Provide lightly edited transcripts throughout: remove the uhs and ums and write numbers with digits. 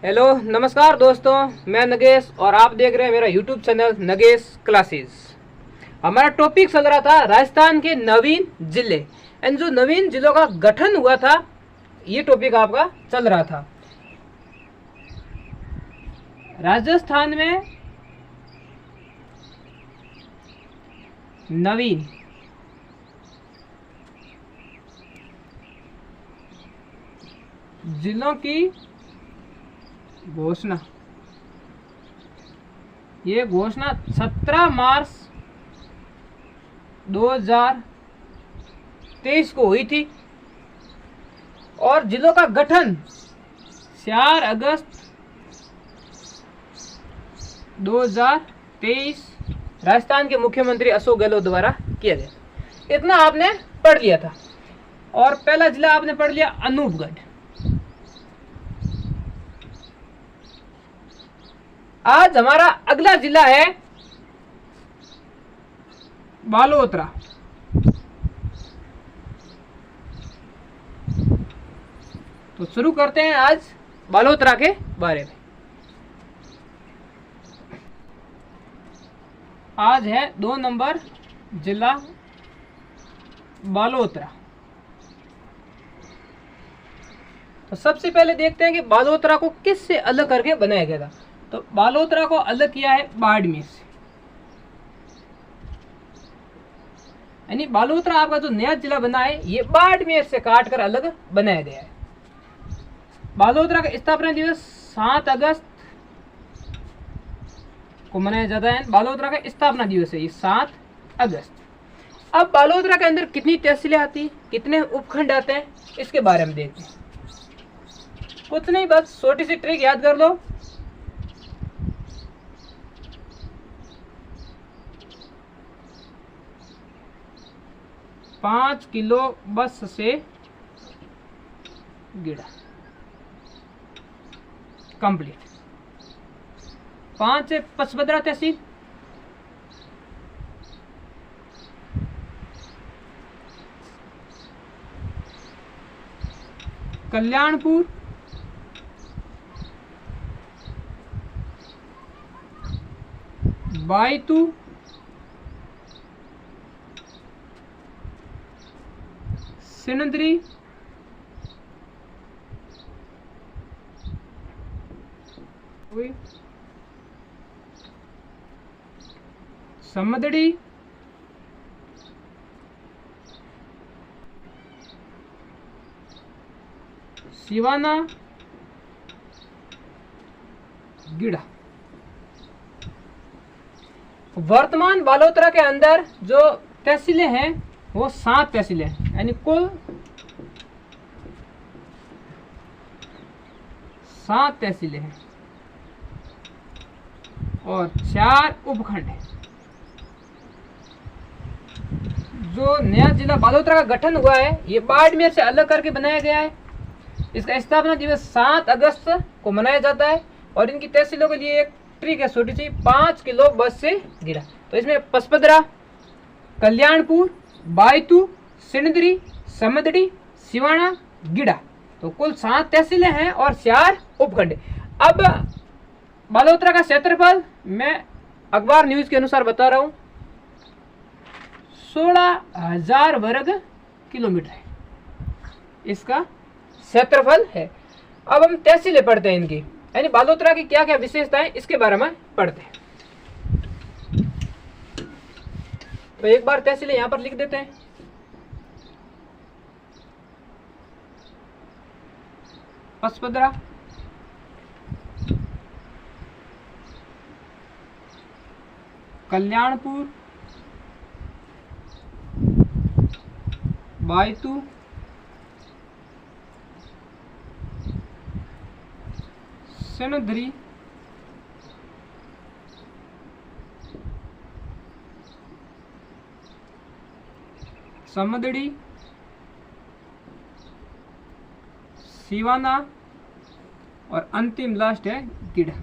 Hello नमस्कार दोस्तों, मैं नगेश और आप देख रहे हैं मेरा यूट्यूब चैनल नगेश क्लासेस। हमारा टॉपिक चल रहा था राजस्थान के नवीन जिले एंड जो नवीन जिलों का गठन हुआ था, ये टॉपिक आपका चल रहा था। राजस्थान में नवीन जिलों की घोषणा, ये घोषणा 17 मार्च 2023 को हुई थी और जिलों का गठन 4 अगस्त 2023 राजस्थान के मुख्यमंत्री अशोक गहलोत द्वारा किया गया। इतना आपने पढ़ लिया था। और पहला जिला आपने पढ़ लिया अनूपगढ़। आज हमारा अगला जिला है बालोतरा। तो शुरू करते हैं आज बालोतरा के बारे में। आज है 2 नंबर जिला बालोतरा। तो सबसे पहले देखते हैं कि बालोतरा को किससे अलग करके बनाया गया था। तो बालोतरा को अलग किया है बाड़मेर से, यानी बालोतरा आपका जो नया जिला बना है ये बाड़मेर से काट कर अलग बनाया गया है। बालोतरा का स्थापना दिवस 7 अगस्त को मनाया जाता है। बालोतरा का स्थापना दिवस है ये 7 अगस्त। अब बालोतरा के अंदर कितनी तहसीलें आती, कितने उपखंड आते हैं, इसके बारे में देखते हैं। कुछ नहीं, बस छोटी सी ट्रिक याद कर लो। पाँच किलो बस से गिड़ा कंप्लीट। 5 से पचपदरा तहसील, कल्याणपुर, बायतू, सिणधरी, समदड़ी, सिवाना, गिड़ा। वर्तमान बालोतरा के अंदर जो तहसीलें हैं वो 7 तहसीलें हैं, यानी कुल 7 तहसीलें हैं और 4 उपखंड हैं। जो नया जिला बालोतरा का गठन हुआ है ये बाड़मेर से अलग करके बनाया गया है। इसका स्थापना दिवस 7 अगस्त को मनाया जाता है और इनकी तहसीलों के लिए एक ट्रिक है छोटी सी, 5 किलो बस से गिरा। तो इसमें पचपदरा, कल्याणपुर, बायतू, सिणधरी, समदड़ी, सिवाना, गिड़ा। तो कुल 7 तहसीलें हैं और 4 उपखंड। अब बालोतरा का क्षेत्रफल मैं अखबार न्यूज के अनुसार बता रहा हूं, 16,000 वर्ग किलोमीटर है इसका क्षेत्रफल है। अब हम तहसीलें पढ़ते हैं इनकी, यानी बालोतरा की क्या क्या विशेषताएं इसके बारे में पढ़ते हैं। तो एक बार तहसीलें यहां पर लिख देते हैं। पचपदरा, कल्याणपुर, बायतू, सिणधरी, समदड़ी, सिवाना और अंतिम लास्ट है गिड़ा।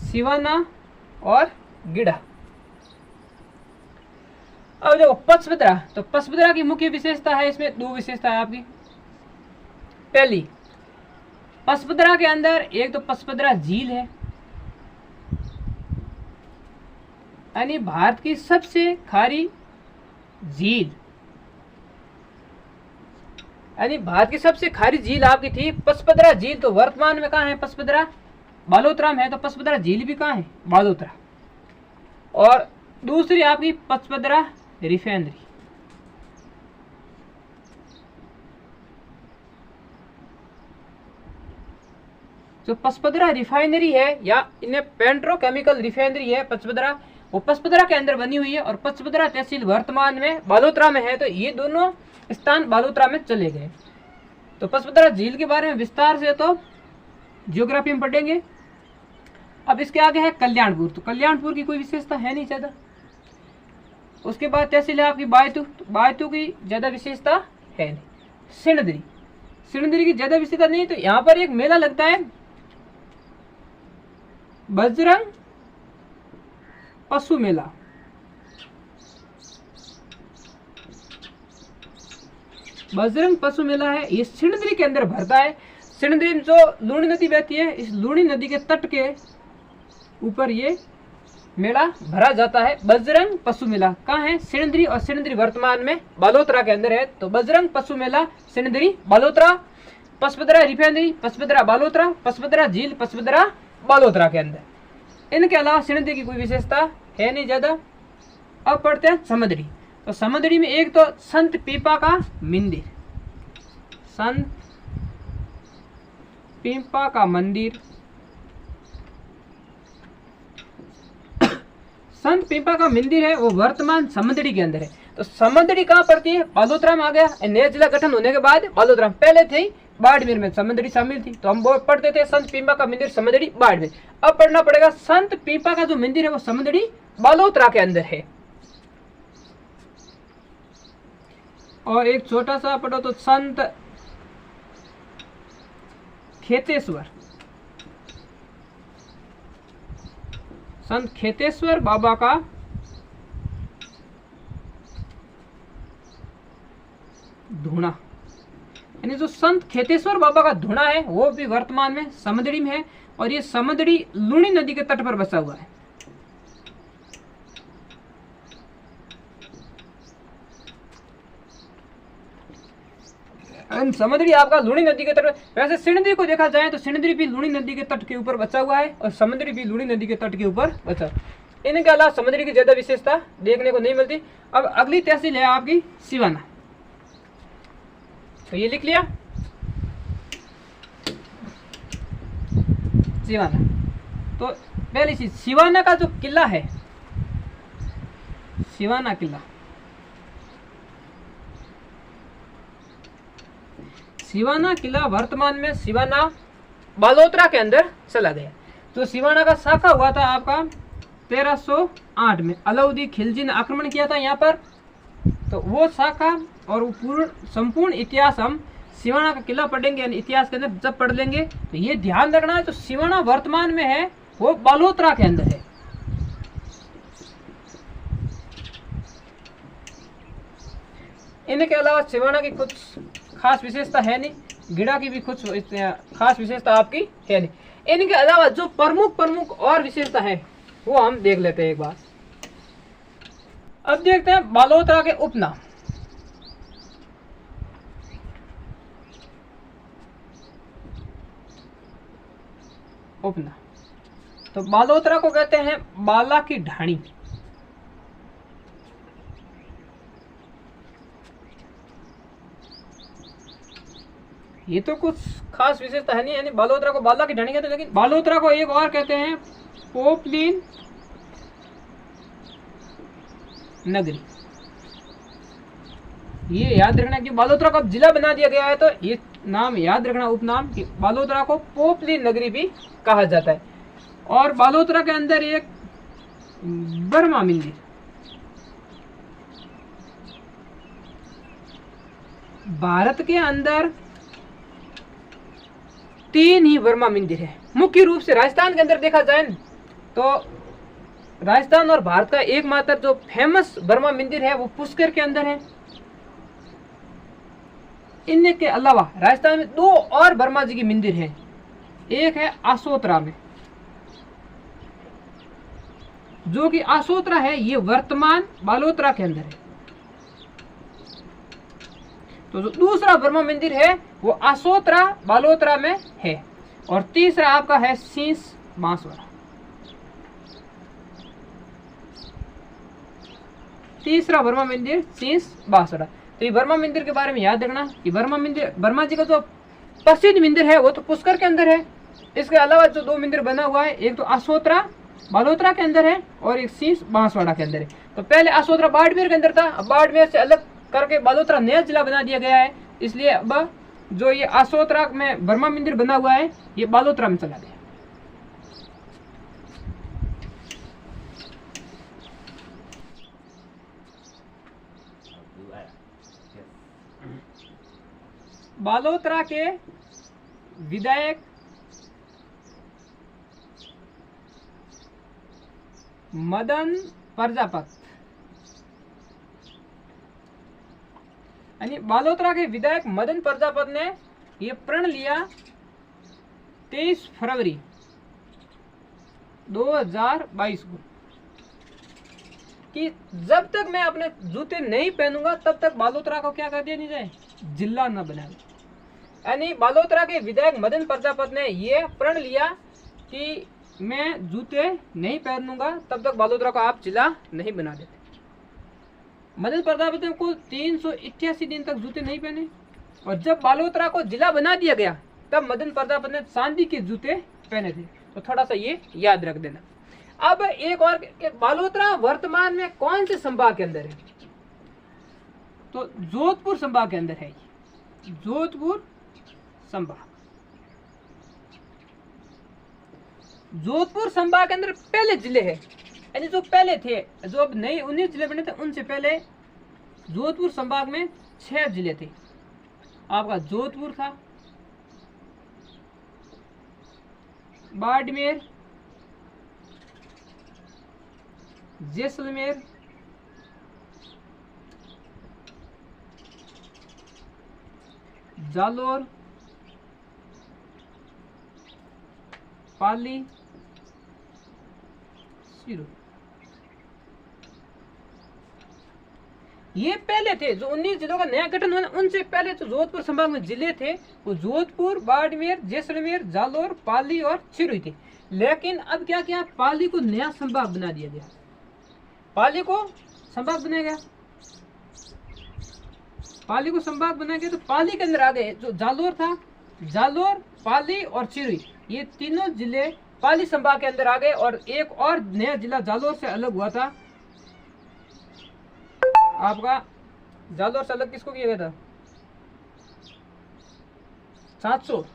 सिवाना और गिड़ा। अब देखो पचपदरा, तो पचपदरा की मुख्य विशेषता है, इसमें दो विशेषता है आपकी। पहली, पचपदरा के अंदर एक तो पचपदरा झील है, यानी भारत की सबसे खारी झील, यानी भारत की सबसे खारी झील आपकी थी पचपदरा झील। तो वर्तमान में कहाँ है पचपदरा? बालोतरा में है। तो पचपदरा झील भी कहाँ है? बालोतरा। और दूसरी आपकी पचपदरा रिफाइनरी, जो पचपदरा रिफाइनरी है या इन्हें पेट्रोकेमिकल रिफाइनरी है पचपदरा, वो पचपदरा के अंदर बनी हुई है और पचपदरा तहसील वर्तमान में बालोतरा में है। तो ये दोनों स्थान बालोतरा में चले गए। तो पचपदरा झील के बारे में विस्तार से तो ज्योग्राफी में पढ़ेंगे। अब इसके आगे है कल्याणपुर। तो कल्याणपुर की कोई विशेषता है नहीं ज्यादा। उसके बाद तहसील है आपकी बायतू। तो बायतू की ज्यादा विशेषता है नहीं। सिणधरी, सिणधरी की ज्यादा विशेषता नहीं। तो यहाँ पर एक मेला लगता है बजरंग पशु मेला। बजरंग पशु मेला है, ये सिणधरी के अंदर भरता है। सिणधरी में जो लूणी नदी बहती है, इस लूणी नदी के तट के ऊपर ये मेला भरा जाता है। बजरंग पशु मेला कहाँ है? सिणधरी। और सिणधरी वर्तमान में बालोतरा के अंदर है। तो बजरंग पशु मेला सिणधरी बालोतरा, पचपदरा रिफाइनरी पचपदरा बालोतरा, पचपदरा झील पचपदरा बालोतरा के अंदर। इनके अलावा सिणधरी की कोई विशेषता है नहीं ज्यादा। अब पढ़ते हैं समंदड़ी। तो समंदड़ी में एक तो संत पीपा का मंदिर, संत पीपा का मंदिर, संत पीपा का मंदिर है, वो वर्तमान समंदड़ी के अंदर है। तो समंदड़ी कहाँ पड़ती है? बालोतरा में आ गया। नया जिला गठन होने के बाद बालोतरा में, पहले थे बाड़मेर में समंदड़ी शामिल थी। तो हम वो पढ़ते थे संत पीपा का मंदिर समंदड़ी बाड़मेर। अब पढ़ना पड़ेगा संत पीपा का जो मंदिर है वो समंदड़ी बालोतरा के अंदर है। और एक छोटा सा पढ़ो तो संत खेतेश्वर, संत खेतेश्वर बाबा का धूणा, यानी जो संत खेतेश्वर बाबा का धूणा है वो भी वर्तमान में समंदड़ी में है। और ये समंदड़ी लूणी नदी के तट पर बसा हुआ है। समंदड़ी आपका लूणी नदी के तट पर, वैसे सिणधरी को देखा जाए तो सिणधरी भी लूणी नदी के तट के ऊपर बचा हुआ है और समंदड़ी भी लूणी नदी के तट के ऊपर बचा। इनके अलावा समंदड़ी की ज्यादा विशेषता देखने को नहीं मिलती। अब अगली तहसील है आपकी सिवाना। तो ये लिख लिया सिवाना। तो पहली चीज, सिवाना का जो किला है, सिवाना किला, सिवाना किला वर्तमान में सिवाना बालोतरा के अंदर चला गया। तो सिवाना का शाखा हुआ था आपका 1308 में, अलाउद्दीन खिलजी ने आक्रमण किया था यहाँ पर। तो वो शाखा और वो पूर्ण संपूर्ण इतिहास हम सिवाना का किला पढ़ेंगे, यानी इतिहास के अंदर जब पढ़ लेंगे तो ये ध्यान रखना है, जो सिवाना वर्तमान में है वो बालोतरा के अंदर है। इनके अलावा सिवाना की कुछ खास विशेषता है नहीं, गिड़ा की भी कुछ खास विशेषता आपकी है नहीं। इनके अलावा जो प्रमुख और विशेषता है वो हम देख लेते हैं एक बार। अब देखते हैं बालोतरा के उपनाम। उपनाम, तो बालोतरा को कहते हैं बाला की ढाणी। ये तो कुछ खास विशेषता है नहीं, यानी बालोतरा को बाला की ढाणी कहते हैं। लेकिन बालोतरा को एक और कहते हैं पोपलीन नगरी। ये याद रखना कि बालोतरा को अब जिला बना दिया गया है, तो ये नाम याद रखना, उपनाम, कि बालोतरा को पोपलीन नगरी भी कहा जाता है। और बालोतरा के अंदर एक बर्मा मंदिर, भारत के अंदर 3 ही वर्मा मंदिर है। मुख्य रूप से राजस्थान के अंदर देखा जाए तो राजस्थान और भारत का एकमात्र जो फेमस बर्मा मंदिर है वो पुष्कर के अंदर है। इनके अलावा राजस्थान में 2 और बर्मा जी की मंदिर है। एक है आसोतरा में, जो कि आसोतरा है ये वर्तमान बालोतरा के अंदर है। तो जो दूसरा बर्मा मंदिर है वो आसोतरा बालोतरा में है। और तीसरा आपका है शीश बांसवाड़ा। तीसरा बर्मा मंदिर शीश बांसवाड़ा। तो ये बर्मा मंदिर के बारे में याद रखना कि बर्मा मंदिर, बर्मा जी का जो प्रसिद्ध मंदिर है वो तो पुष्कर के अंदर है। इसके अलावा जो 2 मंदिर बना हुआ है, एक तो आसोतरा बालोतरा के अंदर है और एक शीश बांसवाड़ा के अंदर है। तो पहले आसोतरा बाड़मेर के अंदर था, अब बाड़मेर से अलग करके बालोतरा नया जिला बना दिया गया है। इसलिए अब जो ये आसोतरा में बर्मा मंदिर बना हुआ है ये बालोतरा में चला गया। बालोतरा के विधायक मदन प्रजापत, यानी बालोतरा के विधायक मदन प्रजापत ने यह प्रण लिया 23 फरवरी 2022 को कि जब तक मैं अपने जूते नहीं पहनूंगा तब तक बालोतरा को क्या कर दिया नहीं जाए, जिला न बनाए। यानी बालोतरा के विधायक मदन प्रजापत ने यह प्रण लिया कि मैं जूते नहीं पहनूंगा तब तक बालोतरा को आप जिला नहीं बना देते। मदन प्रजापत ने कुल 388 दिन तक जूते नहीं पहने और जब बालोतरा को जिला बना दिया गया तब मदन प्रजापत ने चांदी के जूते पहने थे। तो थोड़ा सा ये याद रख देना। अब एक और, बालोतरा वर्तमान में कौन से संभाग के अंदर है? तो जोधपुर संभाग के अंदर है। जोधपुर संभाग, जोधपुर संभाग के अंदर पहले जिले है, यानी जो पहले थे, जो अब नए 19 जिले बने थे उनसे पहले जोधपुर संभाग में 6 जिले थे। आपका जोधपुर था, बाड़मेर, जैसलमेर, जालोर, पाली, सिरोही। ये पहले थे जो 19 जिलों का नया गठन हुआ। उनसे पहले जो जोधपुर संभाग में जिले थे वो जोधपुर, बाड़मेर, जैसलमेर, जालोर, पाली और सिरोही थे। लेकिन अब क्या किया, पाली को नया संभाग बना दिया गया। पाली को संभाग बनाया गया, पाली को संभाग बनाया गया। तो पाली के अंदर आ गए जो जालोर था, जालोर, पाली और सिरोही, ये तीनों जिले पाली संभाग के अंदर आ गए। और एक और नया जिला जालोर से अलग हुआ था। आपका जालोर से अलग किसको किया गया था? छाछोर।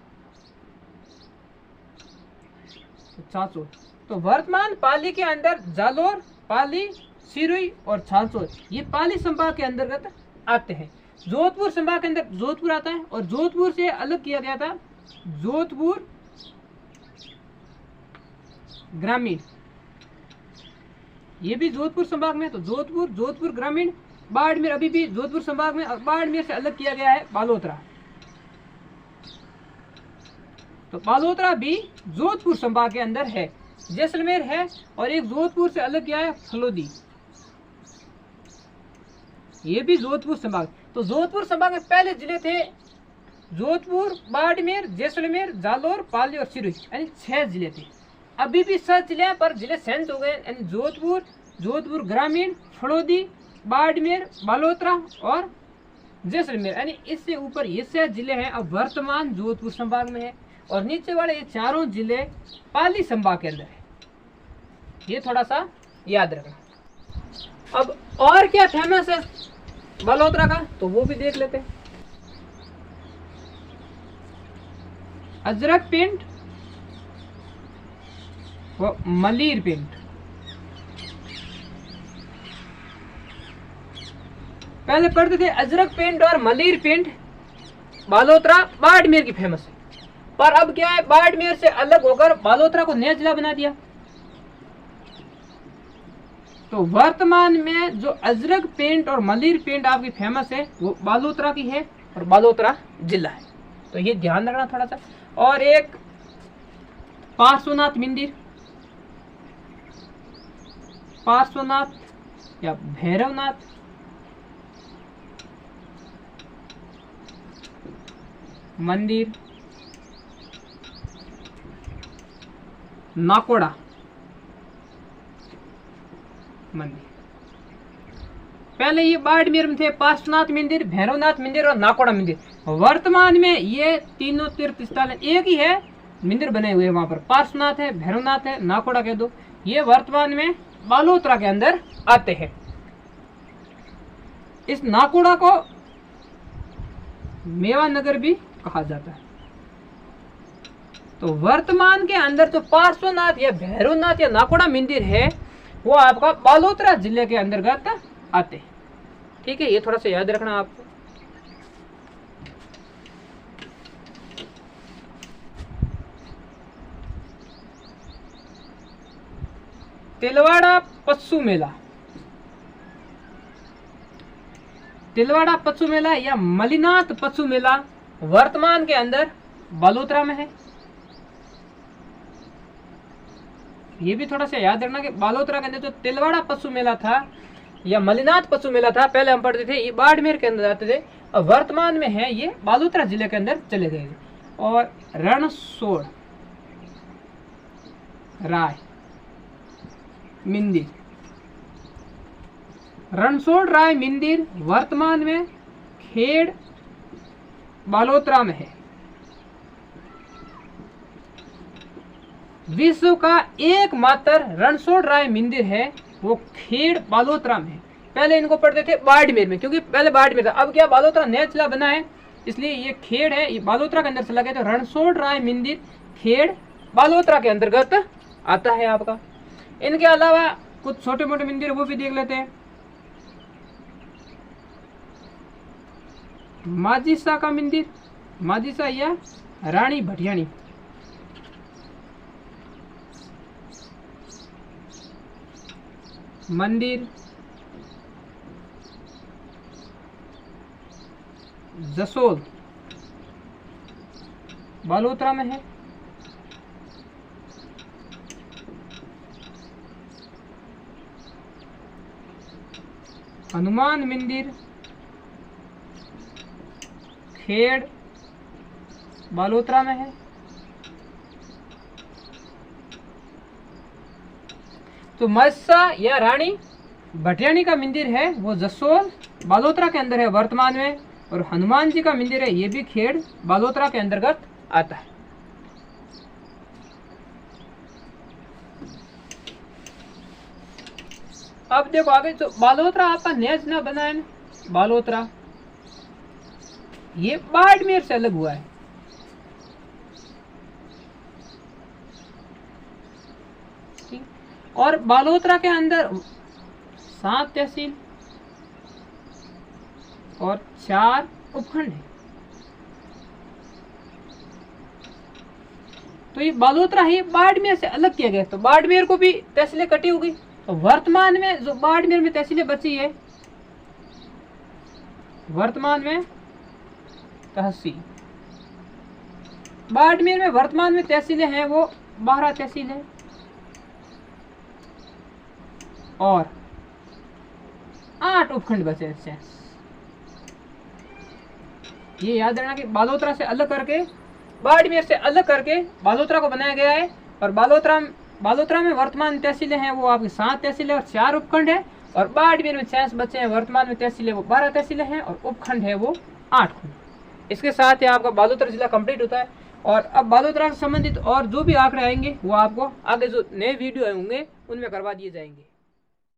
तो वर्तमान पाली के अंदर जालोर, पाली, सिरोही और छाछोर ये पाली संभाग के अंतर्गत आते हैं। जोधपुर संभाग के अंदर जोधपुर आता है और जोधपुर से अलग किया गया था जोधपुर ग्रामीण, ये भी जोधपुर संभाग में। तो जोधपुर, जोधपुर ग्रामीण, बाड़मेर अभी भी जोधपुर संभाग में। और बाड़मेर से अलग किया गया है बालोतरा। तो बालोतरा भी जोधपुर संभाग के अंदर है। जैसलमेर है और एक जोधपुर से अलग किया है फलोदी, ये भी जोधपुर संभाग। तो जोधपुर संभाग में पहले जिले थे जोधपुर, बाड़मेर, जैसलमेर, जालोर, पाली और सिरोही, यानी 6 जिले थे। अभी भी 7 जिले हैं पर जिले चेंज हो गए, यानी जोधपुर, जोधपुर ग्रामीण, फलोदी, बाड़मेर, बालोतरा और जैसलमेर, यानी इससे ऊपर ये 6 जिले हैं अब वर्तमान जोधपुर संभाग में है। और नीचे वाले ये चारों जिले पाली संभाग के अंदर है। ये थोड़ा सा याद रखना। अब और क्या फेमस है बालोतरा का तो वो भी देख लेते हैं। अजरक पेंट व मलीर पेंट। पहले पढ़ते थे अजरक पेंट और मलीर पेंट बालोतरा बाड़मेर की फेमस है। पर अब क्या है, बाड़मेर से अलग होकर बालोतरा को नया जिला बना दिया। तो वर्तमान में जो अजरक पेंट और मलिर पेंट आपकी फेमस है वो बालोतरा की है और बालोतरा जिला है, तो ये ध्यान रखना थोड़ा सा। और एक पार्श्वनाथ मंदिर, पार्श्वनाथ या भैरवनाथ मंदिर, नाकोड़ा मंदिर। पहले ये बाड़मेर में थे पार्श्वनाथ मंदिर, भैरवनाथ मंदिर और नाकोड़ा मंदिर। वर्तमान में ये तीनों तीर्थ स्थल एक ही है, मंदिर बने हुए वहां पर, पार्श्वनाथ है, भैरवनाथ है, नाकोड़ा कह दो। ये वर्तमान में बालोतरा के अंदर आते हैं। इस नाकोड़ा को मेवा नगर भी कहा जाता है। तो वर्तमान के अंदर जो पार्श्वनाथ या भैरवनाथ या नाकोड़ा मंदिर है वो आपका बालोतरा जिले के अंतर्गत आते हैं। ठीक है, ये थोड़ा सा याद रखना आपको। तिलवाड़ा पशु मेला, तिलवाड़ा पशु मेला या मलिनाथ पशु मेला वर्तमान के अंदर बालोतरा में है। ये भी थोड़ा सा याद रखना कि बालोतरा के अंदर जो तिलवाड़ा पशु मेला था या मलिनाथ पशु मेला था, पहले हम पढ़ते थे ये बाड़मेर के अंदर आते थे, और वर्तमान में है ये बालोतरा जिले के अंदर चले गए। और रणसोड़ राय मंदिर, रणसोड़ राय मंदिर वर्तमान में खेड़ बालोतरा में है। विश्व का एकमात्र रणसोड़ राय मंदिर है वो खेड़ बालोतरा में है। पहले इनको पढ़ते थे बाड़मेर में, क्योंकि पहले बाड़मेर था, अब क्या बालोतरा नया जिला बना है, इसलिए ये खेड़ है, ये बालोतरा के अंदर चला गया। तो रणसोड़ राय मंदिर खेड़ बालोतरा के अंतर्गत आता है आपका। इनके अलावा कुछ छोटे मोटे मंदिर वो भी देख लेते हैं। माजिसा का मंदिर, माजिसा या रानी भटियाणी, मंदिर जसोल बालोतरा में है। हनुमान मंदिर खेड़ बालोतरा में है। तो मस्सा या रानी भटियाणी का मंदिर है वो जसोल बालोतरा के अंदर है वर्तमान में, और हनुमान जी का मंदिर है ये भी खेड़ बालोतरा के अंतर्गत आता है। अब देखो आगे जो बालोतरा आपका नया जिला बना है ना, बालोतरा ये बाड़मेर से अलग हुआ है। और बालोतरा के अंदर 7 तहसील और 4 उपखंड है। तो ये बालोतरा है बाड़मेर से अलग किया गया, तो बाड़मेर को भी तहसीलें कटी हो गई। तो वर्तमान में जो बाड़मेर में तहसीलें बची है, वर्तमान में तहसील बाड़मेर में वर्तमान में तहसीलें हैं वो 12 तहसील है। और 8 उपखंड बचे हैं। ये याद रखना कि बालोतरा से अलग करके, बाड़मेर से अलग करके बालोतरा को बनाया गया है। और बालोतरा में वर्तमान तहसीलें हैं वो आपकी 7 तहसीलें और 4 उपखंड है। और बाड़मेर में 6 बचे हैं, वर्तमान में तहसीलें वो 12 तहसीलें हैं और उपखंड है वो 8 खंड। इसके साथ ही आपका बालोतरा जिला कंप्लीट होता है। और अब बालोतरा से संबंधित और जो भी आंकड़े आएंगे वो आपको आगे जो नए वीडियो होंगे उनमें करवा दिए जाएंगे।